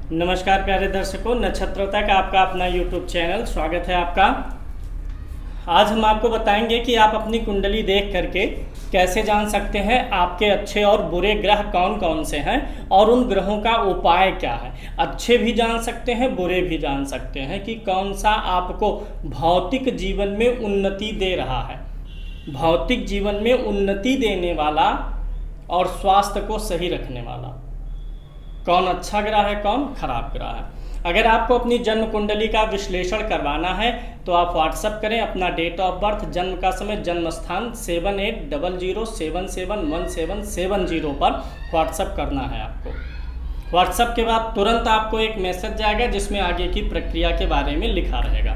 नमस्कार प्यारे दर्शकों, नक्षत्रता का आपका अपना YouTube चैनल स्वागत है आपका। आज हम आपको बताएंगे कि आप अपनी कुंडली देख करके कैसे जान सकते हैं आपके अच्छे और बुरे ग्रह कौन कौन से हैं और उन ग्रहों का उपाय क्या है। अच्छे भी जान सकते हैं, बुरे भी जान सकते हैं कि कौन सा आपको भौतिक जीवन में उन्नति दे रहा है, भौतिक जीवन में उन्नति देने वाला और स्वास्थ्य को सही रखने वाला, कौन अच्छा ग्रह है कौन खराब ग्रह है। अगर आपको अपनी जन्म कुंडली का विश्लेषण करवाना है तो आप व्हाट्सअप करें अपना डेट ऑफ बर्थ, जन्म का समय, जन्म स्थान 7800771770 पर व्हाट्सअप करना है आपको। व्हाट्सअप के बाद तुरंत आपको एक मैसेज जाएगा जिसमें आगे की प्रक्रिया के बारे में लिखा रहेगा।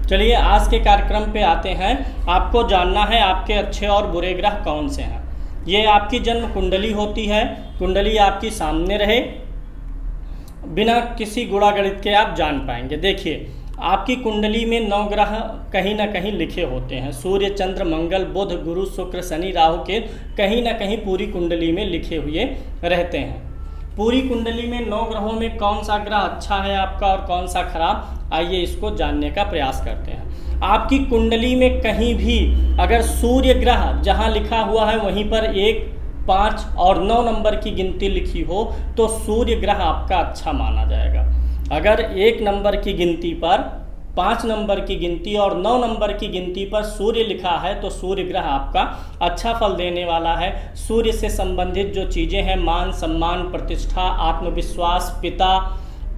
चलिए आज के कार्यक्रम पे आते हैं। आपको जानना है आपके अच्छे और बुरे ग्रह कौन से हैं। ये आपकी जन्म कुंडली होती है। कुंडली आपकी सामने रहे, बिना किसी गुणा गणित के आप जान पाएंगे। देखिए आपकी कुंडली में 9 ग्रह कहीं ना कहीं लिखे होते हैं। सूर्य, चंद्र, मंगल, बुध, गुरु, शुक्र, शनि, राहु के कहीं ना कहीं पूरी कुंडली में लिखे हुए रहते हैं। पूरी कुंडली में 9 ग्रहों में कौन सा ग्रह अच्छा है आपका और कौन सा खराब, आइए इसको जानने का प्रयास करते हैं। आपकी कुंडली में कहीं भी अगर सूर्य ग्रह जहां लिखा हुआ है वहीं पर 1, 5 और 9 नंबर की गिनती लिखी हो तो सूर्य ग्रह आपका अच्छा माना जाएगा। अगर 1 नंबर की गिनती पर, 5 नंबर की गिनती और 9 नंबर की गिनती पर सूर्य लिखा है तो सूर्य ग्रह आपका अच्छा फल देने वाला है। सूर्य से संबंधित जो चीज़ें हैं, मान सम्मान, प्रतिष्ठा, आत्मविश्वास, पिता,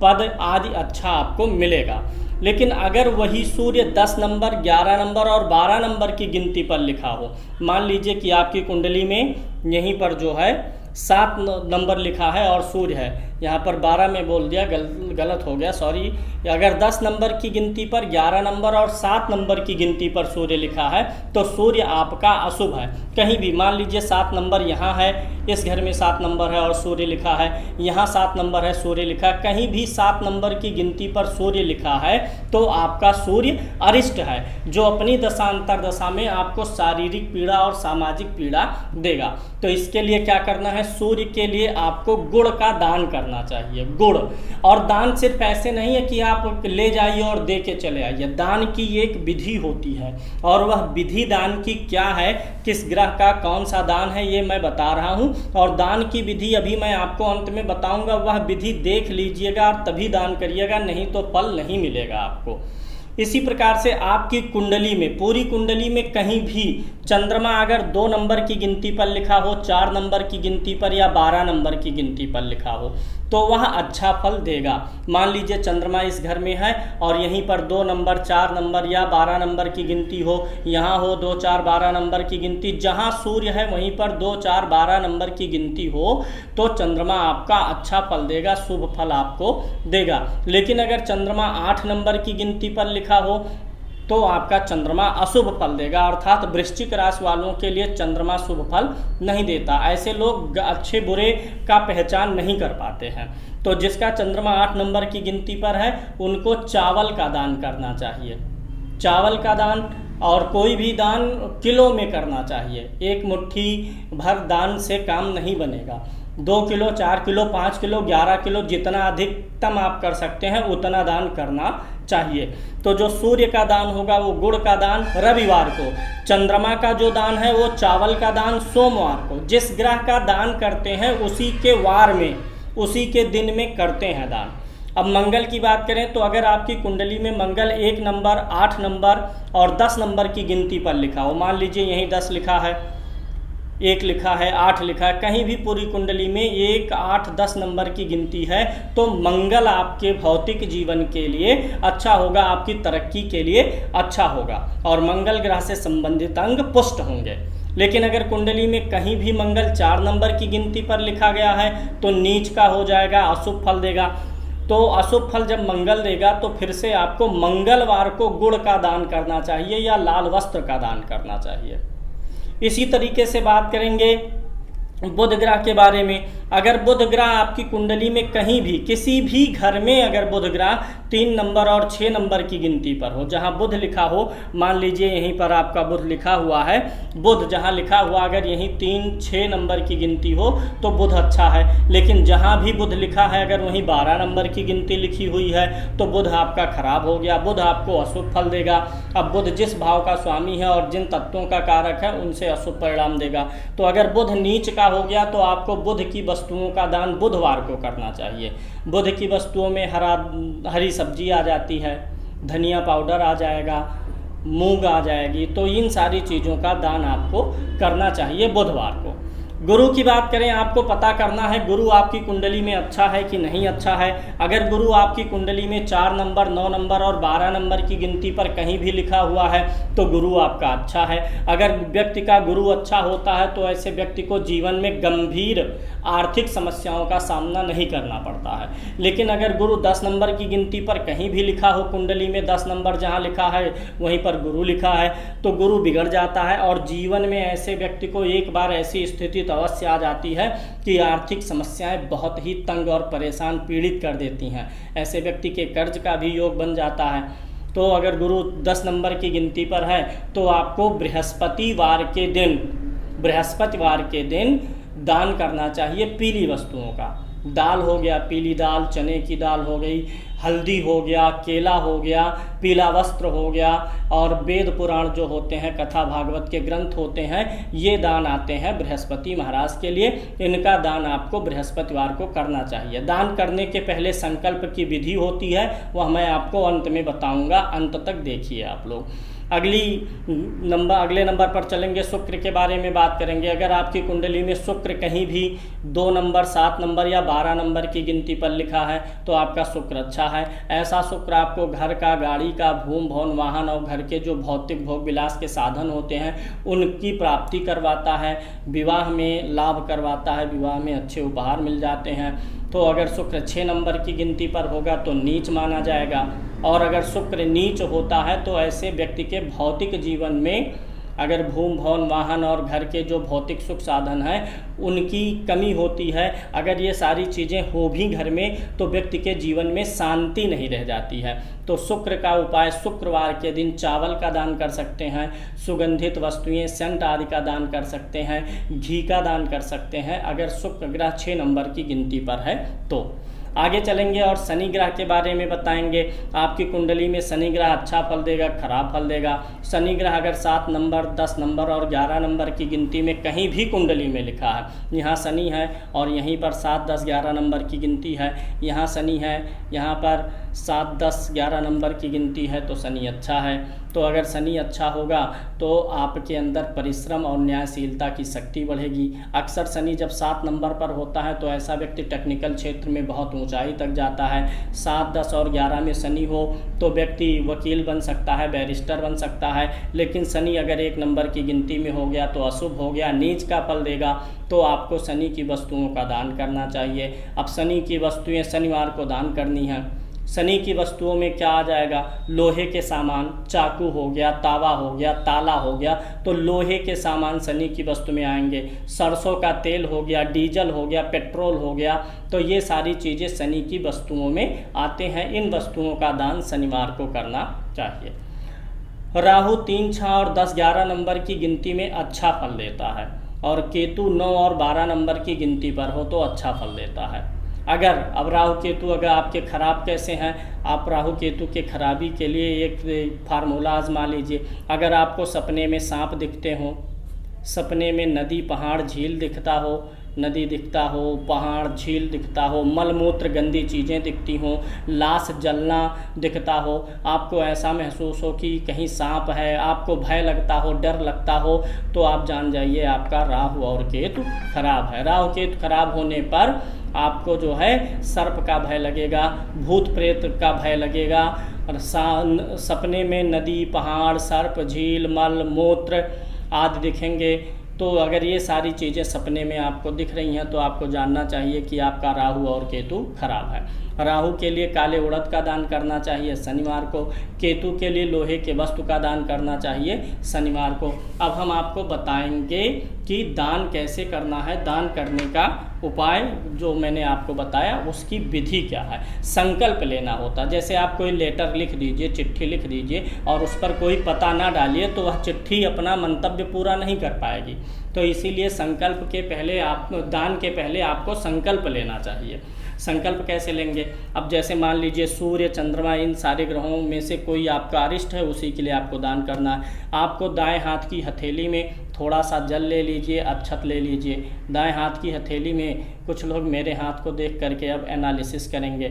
पद आदि अच्छा आपको मिलेगा। लेकिन अगर वही सूर्य 10 नंबर, 11 नंबर और 12 नंबर की गिनती पर लिखा हो, मान लीजिए कि आपकी कुंडली में यहीं पर जो है 7 नंबर लिखा है और सूर्य है, यहाँ पर 12 में बोल दिया, गलत हो गया, सॉरी। अगर 10 नंबर की गिनती पर 11 नंबर और 7 नंबर की गिनती पर सूर्य लिखा है तो सूर्य आपका अशुभ है। कहीं भी मान लीजिए 7 नंबर यहाँ है, इस घर में 7 नंबर है और सूर्य लिखा है, यहाँ 7 नंबर है, सूर्य लिखा, कहीं भी 7 नंबर की गिनती पर सूर्य लिखा है तो आपका सूर्य अरिष्ट है, जो अपनी दशांतर दशा में आपको शारीरिक पीड़ा और सामाजिक पीड़ा देगा। तो इसके लिए क्या करना है, सूर्य के लिए आपको गुड़ का दान करना चाहिए। गुड़, और दान सिर्फ ऐसे नहीं है कि आप ले जाइए और दे के चले आइए। दान की एक विधि होती है और वह विधि दान की क्या है, किस ग्रह का कौन सा दान है, ये मैं बता रहा हूँ। और दान की विधि अभी मैं आपको अंत में बताऊंगा, वह विधि देख लीजिएगा और तभी दान करिएगा, नहीं तो फल नहीं मिलेगा आपको। इसी प्रकार से आपकी कुंडली में, पूरी कुंडली में कहीं भी चंद्रमा अगर 2 नंबर की गिनती पर लिखा हो, 4 नंबर की गिनती पर या 12 नंबर की गिनती पर लिखा हो तो वह अच्छा फल देगा। मान लीजिए चंद्रमा इस घर में है और यहीं पर 2 नंबर, 4 नंबर या 12 नंबर की गिनती हो, यहाँ हो 2, 4, 12 नंबर की गिनती, जहाँ सूर्य है वहीं पर 2, 4, 12 नंबर की गिनती हो तो चंद्रमा आपका अच्छा फल देगा, शुभ फल आपको देगा। लेकिन अगर चंद्रमा 8 नंबर की गिनती पर लिखा हो तो आपका चंद्रमा अशुभ फल देगा, अर्थात वृश्चिक राशि वालों के लिए चंद्रमा शुभ फल नहीं देता। ऐसे लोग अच्छे बुरे का पहचान नहीं कर पाते हैं। तो जिसका चंद्रमा 8 नंबर की गिनती पर है उनको चावल का दान करना चाहिए। चावल का दान, और कोई भी दान किलो में करना चाहिए। 1 मुट्ठी भर दान से काम नहीं बनेगा। 2 किलो, 4 किलो, 5 किलो, 11 किलो, जितना अधिकतम आप कर सकते हैं उतना दान करना चाहिए। तो जो सूर्य का दान होगा वो गुड़ का दान रविवार को, चंद्रमा का जो दान है वो चावल का दान सोमवार को। जिस ग्रह का दान करते हैं उसी के वार में, उसी के दिन में करते हैं दान। अब मंगल की बात करें तो अगर आपकी कुंडली में मंगल 1 नंबर, 8 नंबर और 10 नंबर की गिनती पर लिखा हो, मान लीजिए यहीं 10 लिखा है, 1 लिखा है, 8 लिखा है, कहीं भी पूरी कुंडली में 1, 8, 10 नंबर की गिनती है तो मंगल आपके भौतिक जीवन के लिए अच्छा होगा, आपकी तरक्की के लिए अच्छा होगा और मंगल ग्रह से संबंधित अंग पुष्ट होंगे। लेकिन अगर कुंडली में कहीं भी मंगल 4 नंबर की गिनती पर लिखा गया है तो नीच का हो जाएगा, अशुभ फल देगा। तो अशुभ फल जब मंगल देगा तो फिर से आपको मंगलवार को गुड़ का दान करना चाहिए या लाल वस्त्र का दान करना चाहिए। इसी तरीके से बात करेंगे बुध ग्रह के बारे में। अगर बुध ग्रह आपकी कुंडली में कहीं भी किसी भी घर में अगर बुध ग्रह 3 नंबर और 6 नंबर की गिनती पर हो, जहां बुध लिखा हो, मान लीजिए यहीं पर आपका बुध लिखा हुआ है, बुध जहां लिखा हुआ अगर यहीं 3-6 नंबर की गिनती हो तो बुध अच्छा है। लेकिन जहां भी बुध लिखा है अगर वहीं 12 नंबर की गिनती लिखी हुई है तो बुध आपका खराब हो गया, बुध आपको अशुभ फल देगा। अब बुध जिस भाव का स्वामी है और जिन तत्वों का कारक है उनसे अशुभ परिणाम देगा। तो अगर बुध नीच का हो गया तो आपको बुध की वस्तुओं का दान बुधवार को करना चाहिए। बुध की वस्तुओं में हरी सब्जी आ जाती है, धनिया पाउडर आ जाएगा, मूंग आ जाएगी, तो इन सारी चीज़ों का दान आपको करना चाहिए बुधवार को। गुरु की बात करें, आपको पता करना है गुरु आपकी कुंडली में अच्छा है कि नहीं अच्छा है। अगर गुरु आपकी कुंडली में 4 नंबर, 9 नंबर और 12 नंबर की गिनती पर कहीं भी लिखा हुआ है तो गुरु आपका अच्छा है। अगर व्यक्ति का गुरु अच्छा होता है तो ऐसे व्यक्ति को जीवन में गंभीर आर्थिक समस्याओं का सामना नहीं करना पड़ता है। लेकिन अगर गुरु 10 नंबर की गिनती पर कहीं भी लिखा हो, कुंडली में 10 नंबर जहाँ लिखा है वहीं पर गुरु लिखा है, तो गुरु बिगड़ जाता है और जीवन में ऐसे व्यक्ति को एक बार ऐसी स्थिति अवश्य आ जाती है कि आर्थिक समस्याएं बहुत ही तंग और परेशान पीड़ित कर देती हैं। ऐसे व्यक्ति के कर्ज का भी योग बन जाता है। तो अगर गुरु 10 नंबर की गिनती पर है तो आपको बृहस्पतिवार के दिन दान करना चाहिए पीली वस्तुओं का। दाल हो गया, पीली दाल, चने की दाल हो गई, हल्दी हो गया, केला हो गया, पीला वस्त्र हो गया, और वेद पुराण जो होते हैं, कथा भागवत के ग्रंथ होते हैं, ये दान आते हैं बृहस्पति महाराज के लिए। इनका दान आपको बृहस्पतिवार को करना चाहिए। दान करने के पहले संकल्प की विधि होती है, वह मैं आपको अंत में बताऊंगा, अंत तक देखिए आप लोग। अगले नंबर पर चलेंगे, शुक्र के बारे में बात करेंगे। अगर आपकी कुंडली में शुक्र कहीं भी 2 नंबर, 7 नंबर या 12 नंबर की गिनती पर लिखा है तो आपका शुक्र अच्छा है। ऐसा शुक्र आपको घर का, गाड़ी का, भूम भवन, वाहन और घर के जो भौतिक भोग विलास के साधन होते हैं उनकी प्राप्ति करवाता है, विवाह में लाभ करवाता है, विवाह में अच्छे उपहार मिल जाते हैं। तो अगर शुक्र 6 नंबर की गिनती पर होगा तो नीच माना जाएगा, और अगर शुक्र नीच होता है तो ऐसे व्यक्ति के भौतिक जीवन में अगर भूम भवन, वाहन और घर के जो भौतिक सुख साधन हैं उनकी कमी होती है। अगर ये सारी चीज़ें हो भी घर में तो व्यक्ति के जीवन में शांति नहीं रह जाती है। तो शुक्र का उपाय, शुक्रवार के दिन चावल का दान कर सकते हैं, सुगंधित वस्तुएं, सेंट आदि का दान कर सकते हैं, घी का दान कर सकते हैं, अगर शुक्र ग्रह 6 नंबर की गिनती पर है तो। आगे चलेंगे और शनि ग्रह के बारे में बताएंगे। आपकी कुंडली में शनि ग्रह अच्छा फल देगा, खराब फल देगा। शनि ग्रह अगर 7 नंबर, 10 नंबर और 11 नंबर की गिनती में कहीं भी कुंडली में लिखा है, यहाँ शनि है और यहीं पर 7, 10, 11 नंबर की गिनती है, यहाँ शनि है, यहाँ पर 7, 10, 11 नंबर की गिनती है तो शनि अच्छा है। तो अगर शनि अच्छा होगा तो आपके अंदर परिश्रम और न्यायशीलता की शक्ति बढ़ेगी। अक्सर शनि जब 7 नंबर पर होता है तो ऐसा व्यक्ति टेक्निकल क्षेत्र में बहुत ऊंचाई तक जाता है। 7, 10 और 11 में शनि हो तो व्यक्ति वकील बन सकता है, बैरिस्टर बन सकता है। लेकिन शनि अगर 1 नंबर की गिनती में हो गया तो अशुभ हो गया, नीच का फल देगा। तो आपको शनि की वस्तुओं का दान करना चाहिए। अब शनि की वस्तुएं शनिवार को दान करनी है। शनि की वस्तुओं में क्या आ जाएगा? लोहे के सामान, चाकू हो गया, तावा हो गया, ताला हो गया, तो लोहे के सामान शनि की वस्तु में आएंगे। सरसों का तेल हो गया, डीजल हो गया, पेट्रोल हो गया, तो ये सारी चीज़ें शनि की वस्तुओं में आते हैं। इन वस्तुओं का दान शनिवार को करना चाहिए। राहु 3, 6 और 10, 11 नंबर की गिनती में अच्छा फल देता है, और केतु 9 और 12 नंबर की गिनती पर हो तो अच्छा फल देता है। अगर अब राहु केतु अगर आपके खराब कैसे हैं, आप राहु केतु के खराबी के लिए एक फार्मूला आजमा लीजिए। अगर आपको सपने में सांप दिखते हो, सपने में नदी, पहाड़, झील दिखता हो, नदी दिखता हो, पहाड़, झील दिखता हो, मलमूत्र गंदी चीज़ें दिखती हों, लाश जलना दिखता हो, आपको ऐसा महसूस हो कि कहीं सांप है, आपको भय लगता हो, डर लगता हो, तो आप जान जाइए आपका राहु और केतु खराब है। राहु केतु खराब होने पर आपको जो है सर्प का भय लगेगा, भूत प्रेत का भय लगेगा, और सपने में नदी, पहाड़, सर्प, झील, मल मूत्र आदि दिखेंगे। तो अगर ये सारी चीज़ें सपने में आपको दिख रही हैं तो आपको जानना चाहिए कि आपका राहु और केतु खराब है। राहु के लिए काले उड़द का दान करना चाहिए शनिवार को। केतु के लिए लोहे के वस्तु का दान करना चाहिए शनिवार को। अब हम आपको बताएंगे कि दान कैसे करना है, दान करने का उपाय जो मैंने आपको बताया उसकी विधि क्या है। संकल्प लेना होता, जैसे आप कोई लेटर लिख दीजिए, चिट्ठी लिख दीजिए और उस पर कोई पता ना डालिए तो वह चिट्ठी अपना मंतव्य पूरा नहीं कर पाएगी। तो इसीलिए संकल्प के पहले दान के पहले आपको संकल्प लेना चाहिए। संकल्प कैसे लेंगे? अब जैसे मान लीजिए सूर्य, चंद्रमा, इन सारे ग्रहों में से कोई आपका अरिष्ट है, उसी के लिए आपको दान करना है। आपको दाएं हाथ की हथेली में थोड़ा सा जल ले लीजिए, अक्षत ले लीजिए। दाएं हाथ की हथेली में, कुछ लोग मेरे हाथ को देख करके अब एनालिसिस करेंगे,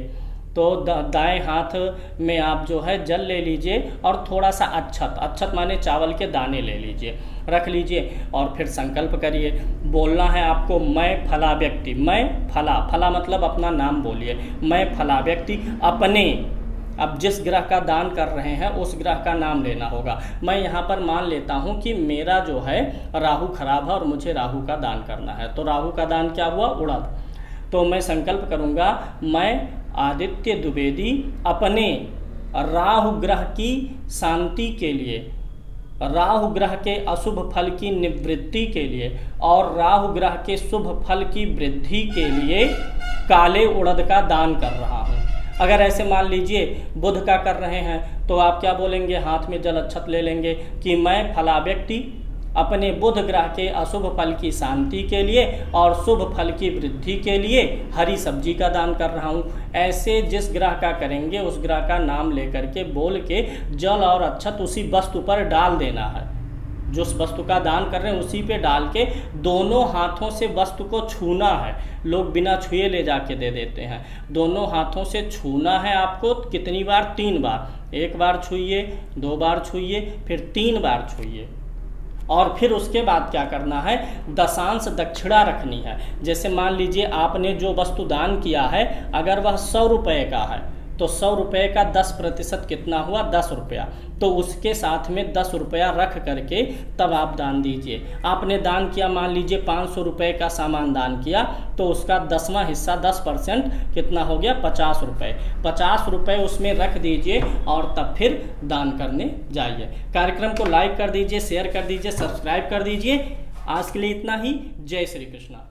तो दाएं हाथ में आप जो है जल ले लीजिए और थोड़ा सा अक्षत माने चावल के दाने ले लीजिए, रख लीजिए और फिर संकल्प करिए। बोलना है आपको, मैं फला व्यक्ति, मैं फला मतलब अपना नाम बोलिए, मैं फला व्यक्ति अपने, अब जिस ग्रह का दान कर रहे हैं उस ग्रह का नाम लेना होगा। मैं यहाँ पर मान लेता हूँ कि मेरा जो है राहु खराब है और मुझे राहु का दान करना है, तो राहु का दान क्या हुआ? उड़द। तो मैं संकल्प करूँगा, मैं आदित्य द्विवेदी अपने राहु ग्रह की शांति के लिए, राहु ग्रह के अशुभ फल की निवृत्ति के लिए और राहु ग्रह के शुभ फल की वृद्धि के लिए काले उड़द का दान कर रहा हूँ। अगर ऐसे मान लीजिए बुध का कर रहे हैं तो आप क्या बोलेंगे? हाथ में जल अक्षत ले लेंगे कि मैं फला व्यक्ति अपने बुध ग्रह के अशुभ फल की शांति के लिए और शुभ फल की वृद्धि के लिए हरी सब्जी का दान कर रहा हूँ। ऐसे जिस ग्रह का करेंगे उस ग्रह का नाम लेकर के बोल के जल और अक्षत उसी वस्तु पर डाल देना है। जिस वस्तु का दान कर रहे हैं उसी पे डाल के दोनों हाथों से वस्तु को छूना है। लोग बिना छुए ले जाके दे देते हैं। दोनों हाथों से छूना है आपको। कितनी बार? 3 बार। 1 बार छूइए, 2 बार छूइए, फिर 3 बार छूइए। और फिर उसके बाद क्या करना है? दशांश दक्षिणा रखनी है। जैसे मान लीजिए आपने जो वस्तु दान किया है अगर वह 100 रुपये का है तो 100 रुपये का 10% कितना हुआ? 10 रुपया। तो उसके साथ में 10 रुपया रख करके तब आप दान दीजिए। आपने दान किया, मान लीजिए 500 रुपये का सामान दान किया तो उसका 10वां हिस्सा 10% कितना हो गया? 50 रुपये। 50 रुपये उसमें रख दीजिए और तब फिर दान करने जाइए। कार्यक्रम को लाइक कर दीजिए, शेयर कर दीजिए, सब्सक्राइब कर दीजिए। आज के लिए इतना ही। जय श्री कृष्णा।